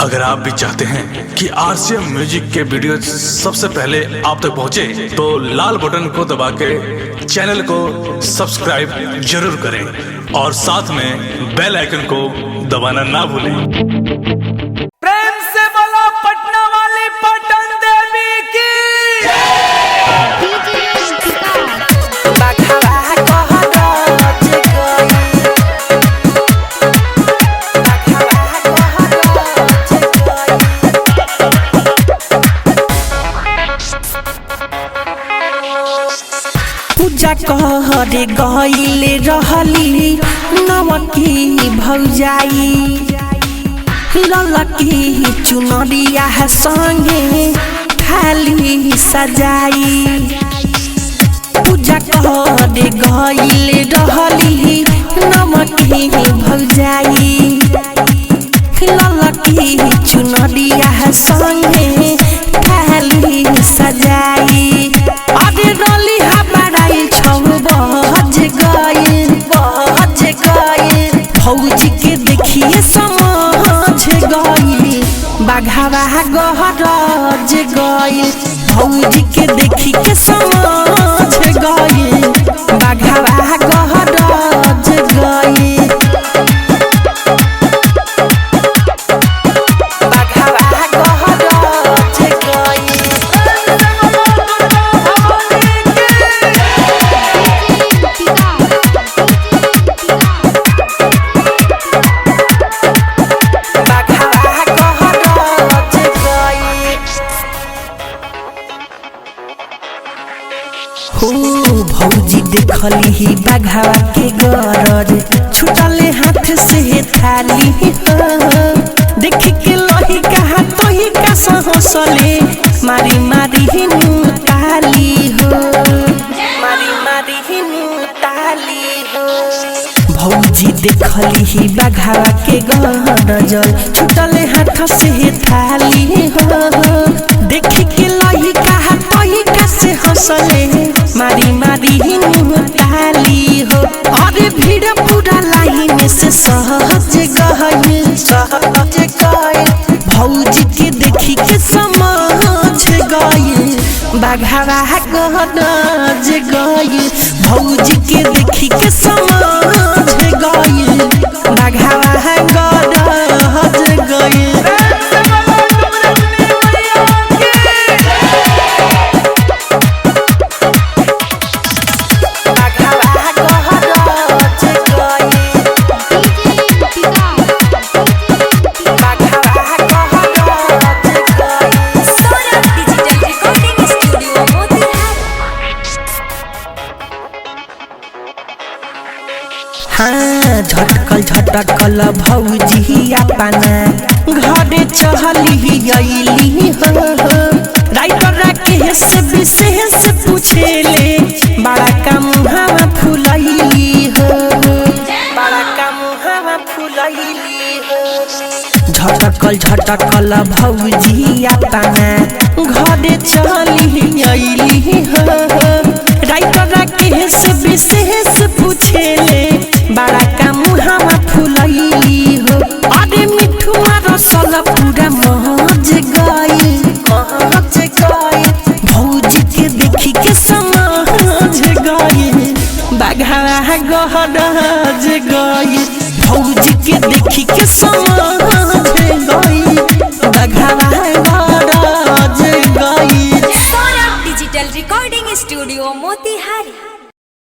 अगर आप भी चाहते हैं कि आरसीएम म्यूजिक के वीडियो सबसे पहले आप तक पहुंचे, तो लाल बटन को दबा के चैनल को सब्सक्राइब जरूर करें और साथ में बेल आइकन को दबाना ना भूलें। प्रेम से बोलो पटना वाली पटन देवी की। पूजा कहरे गईले रहली नवकी भौजाई, ललकी चुनरिया संगे थाली सजाई। पूजा कहरे गईले रहली नवकी भौजाई, ललकी चुनरिया संगे थाली सजाई। अरे रली भौजी के देखिए समझ गई, बाघावा गहरज गई। भौजी के देखी के समझ गई, बाघावा गहरज गई। भौजी देखली ही बाघावा के गरज, छुटले हाथ से थाली देख के लही कहा तो ही का सहसले, मारी मारी हिनु ताली हो, मारी मारी हिनु ताली हो। भौजी देखली ही बाघावा के गरज, छुटले हाथ से थाली हो देख के लही कहा तो ही का से हंसले, मारी मारी हिनु ताली हो। अरे भीड़ पूरा लाइन से सहज गई, सहज गई। भौजी के देखी के समझ गई, बाघावा गहरज गई। भौजी के देखी के समझ गई, बाघावा गहरज गई। हाँ झटकल भौजी अपना घरे चहली अइली हो, राइटर के से विशेष पूछेले, बड़ा का मुहावा फुलैली हो, बड़ा का मुहावा फुलैली हो। झटकल भौजी अपना घरे चहली अइली हो, राइटर के से विशेष पूछेले, बड़ा का मुहावा फुलैली हो। अरे मिठू रसल पूरा महज गई, महज गई। भौजी के देखी के समझ गई, बाघावा गहरज गई। भौजी के देखी के समझ गई, बाघावा गहरज गई। Saurabh digital recording studio Motihari.